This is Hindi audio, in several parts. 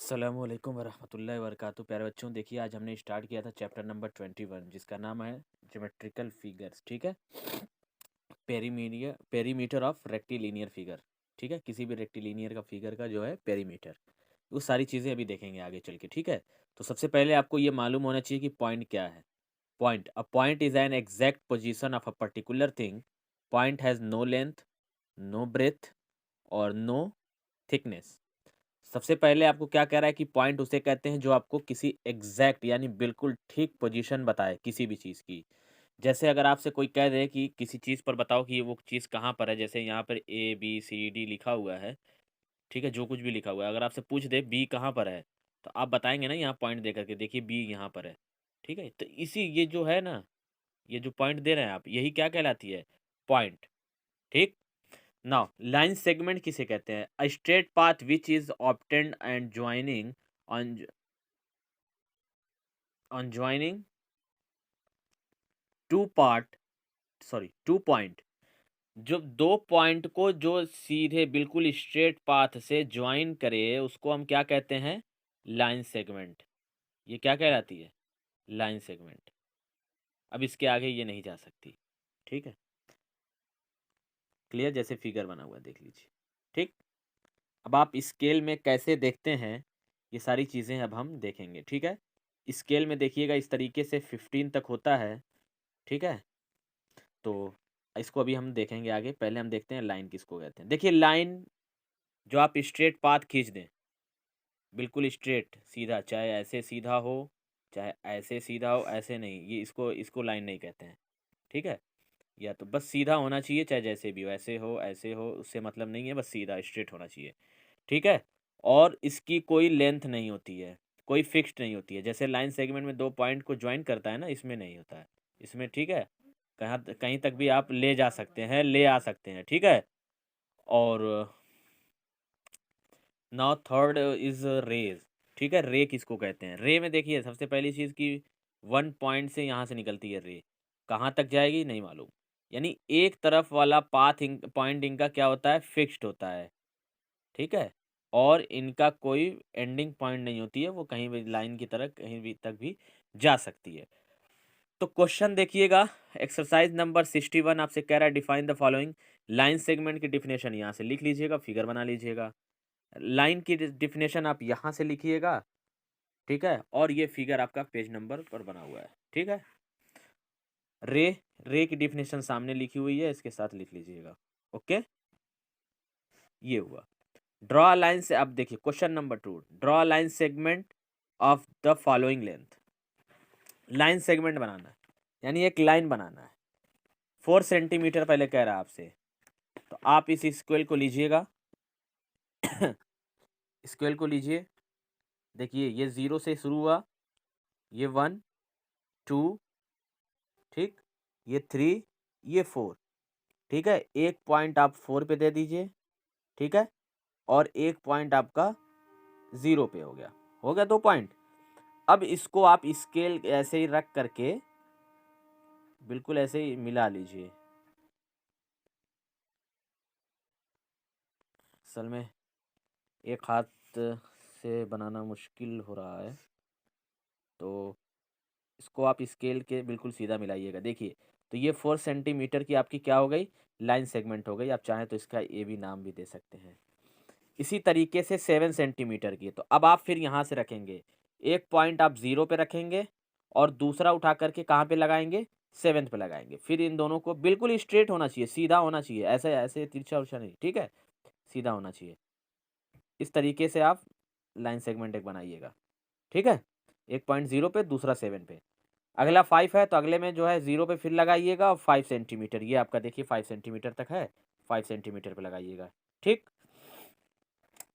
अस्सलामुअलैकुम वरहमतुल्लाहि वबरकातुहू। प्यारे बच्चों, देखिए आज हमने स्टार्ट किया था चैप्टर नंबर 21 जिसका नाम है ज्योमेट्रिकल फिगर्स। ठीक है, पेरीमीटर ऑफ रेक्टिलिनियर फिगर। ठीक है, किसी भी रेक्टिलिनियर का फिगर का जो है पेरीमीटर, वो सारी चीज़ें अभी देखेंगे आगे चल के। ठीक है, तो सबसे पहले आपको ये मालूम होना चाहिए कि पॉइंट क्या है। Point, a point is an exact position of a particular thing. Point has no length, no breadth और नो थिकनेस। सबसे पहले आपको क्या कह रहा है कि पॉइंट उसे कहते हैं जो आपको किसी एग्जैक्ट यानी बिल्कुल ठीक पोजीशन बताए किसी भी चीज़ की। जैसे अगर आपसे कोई कह दे कि किसी चीज़ पर बताओ कि ये वो चीज़ कहाँ पर है, जैसे यहाँ पर ABCD लिखा हुआ है। ठीक है, जो कुछ भी लिखा हुआ है, अगर आपसे पूछ दे बी कहाँ पर है, तो आप बताएंगे ना यहाँ पॉइंट दे करके, देखिए बी यहाँ पर है। ठीक है, तो इसी ये जो है ना, ये जो पॉइंट दे रहे हैं आप, यही क्या कहलाती है? पॉइंट। ठीक। नाउ लाइन सेगमेंट किसे कहते हैं? A straight path which is obtained and joining on joining two part two point. जो दो पॉइंट को जो सीधे बिल्कुल स्ट्रेट पाथ से ज्वाइन करे उसको हम क्या कहते हैं? Line segment. ये क्या कहलाती है? Line segment. अब इसके आगे ये नहीं जा सकती। ठीक है, क्लियर? जैसे फिगर बना हुआ है, देख लीजिए। ठीक। अब आप स्केल में कैसे देखते हैं, ये सारी चीज़ें अब हम देखेंगे। ठीक है, स्केल में देखिएगा इस तरीके से 15 तक होता है। ठीक है, तो इसको अभी हम देखेंगे आगे। पहले हम देखते हैं लाइन किसको कहते हैं। देखिए लाइन, जो आप स्ट्रेट पाथ खींच दें, बिल्कुल स्ट्रेट सीधा, चाहे ऐसे सीधा हो चाहे ऐसे सीधा हो, ऐसे नहीं, ये इसको इसको लाइन नहीं कहते हैं। ठीक है, या तो बस सीधा होना चाहिए, चाहे जैसे भी हो, ऐसे हो, उससे मतलब नहीं है, बस सीधा स्ट्रेट होना चाहिए। ठीक है, और इसकी कोई लेंथ नहीं होती है, कोई फिक्स्ड नहीं होती है। जैसे लाइन सेगमेंट में दो पॉइंट को ज्वाइन करता है ना, इसमें नहीं होता है। इसमें ठीक है, कहीं तक भी आप ले जा सकते हैं, ले आ सकते हैं। ठीक है, और नाउ थर्ड इज रेज। ठीक है, रे किसको कहते हैं? रे में देखिए सबसे पहली चीज़ की वन पॉइंट से यहाँ से निकलती है रे, कहाँ तक जाएगी नहीं मालूम। यानी एक तरफ वाला पाथ पॉइंट इनका क्या होता है? फिक्स्ड होता है। ठीक है, और इनका कोई एंडिंग पॉइंट नहीं होती है, वो कहीं भी लाइन की तरह कहीं भी तक भी जा सकती है। तो क्वेश्चन देखिएगा, एक्सरसाइज नंबर 61 आपसे कह रहा है define the following. Line segment की डिफिनेशन यहाँ से लिख लीजिएगा, फिगर बना लीजिएगा। लाइन की डिफिनेशन आप यहाँ से लिखिएगा। ठीक है, और ये फिगर आपका पेज नंबर पर बना हुआ है। ठीक है, रे, रे की डिफिनेशन सामने लिखी हुई है, इसके साथ लिख लीजिएगा। ओके, ये हुआ। ड्रॉ लाइन से, अब देखिए question number 2, draw line segment of the following length. Line segment बनाना है, यानी एक लाइन बनाना है। 4 सेंटीमीटर पहले कह रहा है आपसे, तो आप इस स्क्वेयर को लीजिएगा। स्क्वेयर को लीजिए, देखिए ये 0 से शुरू हुआ, ये 1 2, ठीक, ये 3, ये 4। ठीक है, एक पॉइंट आप 4 पे दे दीजिए। ठीक है, और एक पॉइंट आपका 0 पे हो गया 2 पॉइंट। अब इसको आप स्केल ऐसे ही रख करके बिल्कुल ऐसे ही मिला लीजिए। असल में एक हाथ से बनाना मुश्किल हो रहा है, तो इसको आप स्केल के बिल्कुल सीधा मिलाइएगा। देखिए, तो ये 4 सेंटीमीटर की आपकी क्या हो गई? लाइन सेगमेंट हो गई। आप चाहें तो इसका ए भी नाम भी दे सकते हैं। इसी तरीके से 7 सेंटीमीटर की, तो अब आप फिर यहाँ से रखेंगे, एक पॉइंट आप 0 पे रखेंगे और दूसरा उठा करके कहाँ पे लगाएंगे? 7 पे लगाएंगे। फिर इन दोनों को बिल्कुल स्ट्रेट होना चाहिए, सीधा होना चाहिए, ऐसे ऐसे तिरछा उर्छा नहीं। ठीक है, सीधा होना चाहिए। इस तरीके से आप लाइन सेगमेंट एक बनाइएगा। ठीक है, एक पॉइंट 0 पे, दूसरा 7 पे। अगला 5 है, तो अगले में जो है 0 पे फिर लगाइएगा और 5 सेंटीमीटर, ये आपका देखिए 5 सेंटीमीटर तक है, 5 सेंटीमीटर पे लगाइएगा। ठीक,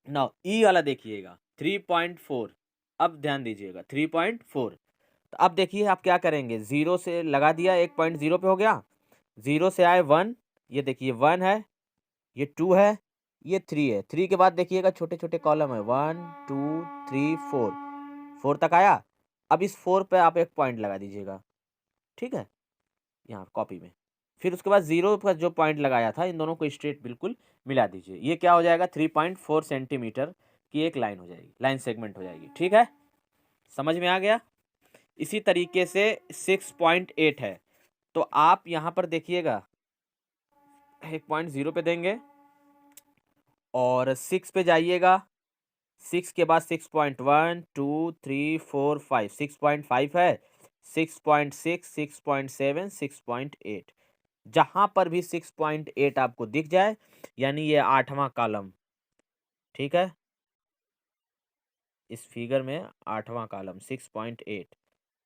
नाउ ई वाला देखिएगा 3.4। अब ध्यान दीजिएगा 3.4। तो अब देखिए आप क्या करेंगे, 0 से लगा दिया, एक पॉइंट 0 पे हो गया, 0 से आए 1, ये देखिए 1 है, ये 2 है, ये 3 है। 3 के बाद देखिएगा छोटे छोटे कॉलम है, 1 2 3 4, 4 तक आया। अब इस 4 पे आप एक पॉइंट लगा दीजिएगा। ठीक है, यहाँ कॉपी में। फिर उसके बाद 0 पर जो पॉइंट लगाया था, इन दोनों को स्ट्रेट बिल्कुल मिला दीजिए। ये क्या हो जाएगा? 3.4 सेंटीमीटर कि एक लाइन हो जाएगी, लाइन सेगमेंट हो जाएगी। ठीक है, समझ में आ गया। इसी तरीके से 6.8 है, तो आप यहाँ पर देखिएगा 1.0 पे देंगे और 6 पे जाइएगा, 6 के बाद 6.1 2 3 4 5, 6.5 है, 6.6 6.7 6.8, जहां पर भी 6.8 आपको दिख जाए यानी ये 8वां कॉलम। ठीक है, इस फिगर में 8वां कॉलम 6.8,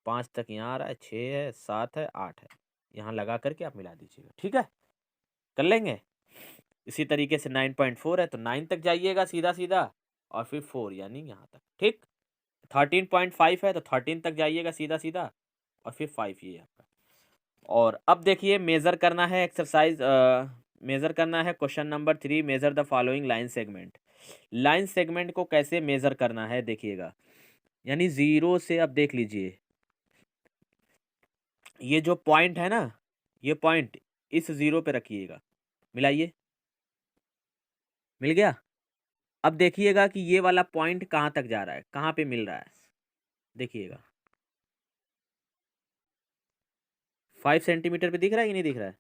5 तक यहाँ आ रहा है, 6 है, 7 है, 8 है, यहाँ लगा करके आप मिला दीजिएगा। ठीक है, कर लेंगे। इसी तरीके से 9.4 है तो 9 तक जाइएगा सीधा सीधा और फिर 4 यानी यहाँ तक। ठीक, 13.5 है तो 13 तक जाइएगा सीधा सीधा और फिर 5 ये आपका। और अब देखिए मेज़र करना है एक्सरसाइज, मेज़र करना है question number 3, measure the following line segment. Line segment को कैसे मेज़र करना है देखिएगा, यानी 0 से अब देख लीजिए, ये जो पॉइंट है ना, ये पॉइंट इस 0 पे रखिएगा, मिलाइए, मिल गया। अब देखिएगा कि ये वाला पॉइंट कहाँ तक जा रहा है, कहाँ पे मिल रहा है, देखिएगा 5 सेंटीमीटर पे दिख रहा है कि नहीं दिख रहा है,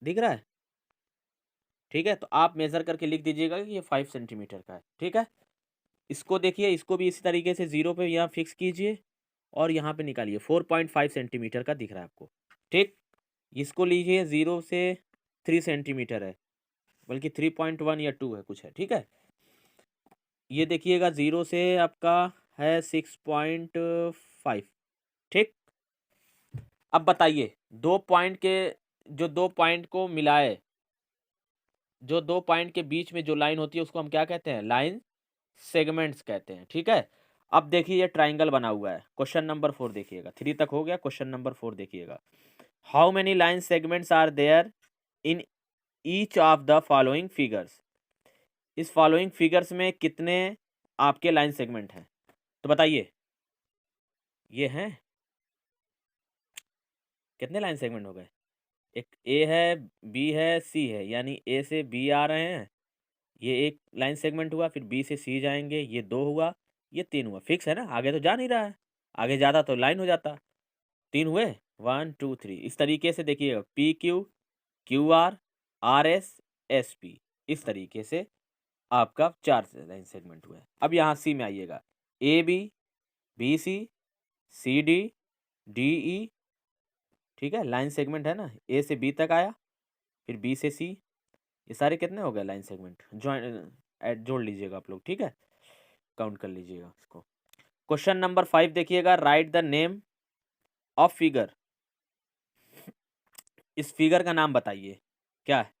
दिख रहा है। ठीक है, तो आप मेज़र करके लिख दीजिएगा कि ये 5 सेंटीमीटर का है। ठीक है, इसको देखिए, इसको भी इसी तरीके से 0 पे यहाँ फिक्स कीजिए और यहाँ पे निकालिए, 4.5 सेंटीमीटर का दिख रहा है आपको। ठीक, इसको लीजिए, 0 से 3 सेंटीमीटर है, बल्कि 3.1 या 2 है कुछ है। ठीक है, ये देखिएगा 0 से आपका है 6.5। ठीक, अब बताइए दो पॉइंट के, जो दो पॉइंट को मिलाए, जो दो पॉइंट के बीच में जो लाइन होती है उसको हम क्या कहते हैं, लाइन सेगमेंट्स कहते हैं। ठीक है, अब देखिए ये ट्राइंगल बना हुआ है, क्वेश्चन नंबर 4 देखिएगा, 3 तक हो गया, क्वेश्चन नंबर 4 देखिएगा। How many line segments are there in each of the following figures. इस फॉलोइंग फिगर्स में कितने आपके लाइन सेगमेंट हैं, तो बताइए। ये हैं, कितने लाइन सेगमेंट हो गए, एक ए है, बी है, सी है, यानी ए से बी आ रहे हैं, ये एक लाइन सेगमेंट हुआ, फिर बी से सी जाएंगे, ये 2 हुआ, ये 3 हुआ। फिक्स है ना, आगे तो जा नहीं रहा है, आगे जाता तो लाइन हो जाता। 3 हुए, 1 2 3, इस तरीके से देखिएगा, P Q, Q R, R S, S P, इस तरीके से आपका 4 लाइन सेगमेंट हुए। अब यहाँ सी में आइएगा, A B C D, D E. ठीक है, लाइन सेगमेंट है ना, ए से बी तक आया, फिर बी से सी, ये सारे कितने हो गए लाइन सेगमेंट, ज्वाइन जोड़ लीजिएगा आप लोग। ठीक है, काउंट कर लीजिएगा इसको। क्वेश्चन नंबर 5 देखिएगा, right the name of figure. इस फिगर का नाम बताइए, क्या है,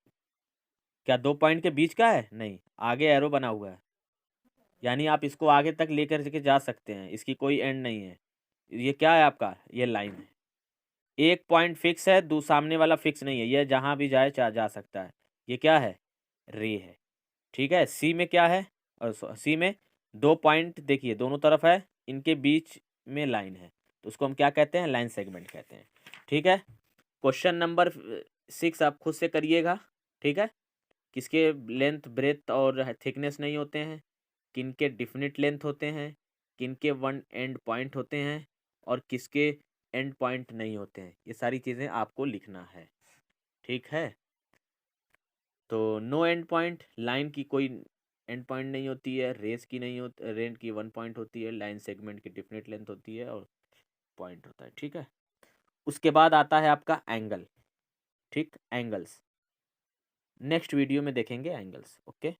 क्या दो पॉइंट के बीच का है, नहीं, आगे एरो बना हुआ है, यानी आप इसको आगे तक लेकर के जा सकते हैं, इसकी कोई एंड नहीं है। ये क्या है आपका, ये लाइन है, एक पॉइंट फिक्स है, दो सामने वाला फिक्स नहीं है, ये जहां भी जाए जा सकता है। ये क्या है, रे है। ठीक है, सी में क्या है, और सी में दो पॉइंट देखिए दोनों तरफ है, इनके बीच में लाइन है, तो उसको हम क्या कहते हैं, लाइन सेगमेंट कहते हैं। ठीक है, क्वेश्चन नंबर 6 आप खुद से करिएगा। ठीक है, किसके लेंथ ब्रेथ और थिकनेस नहीं होते हैं, किन के डिफिनिट लेंथ होते हैं, किन के वन एंड पॉइंट होते हैं और किसके एंड पॉइंट नहीं होते हैं, ये सारी चीज़ें आपको लिखना है। ठीक है, तो नो एंड पॉइंट, लाइन की कोई एंड पॉइंट नहीं होती है, रेस की नहीं होती, रेन की 1 पॉइंट होती है, लाइन सेगमेंट की डिफिनिट लेंथ होती है और पॉइंट होता है। ठीक है, उसके बाद आता है आपका एंगल। ठीक, एंगल्स नेक्स्ट वीडियो में देखेंगे एंगल्स। ओके।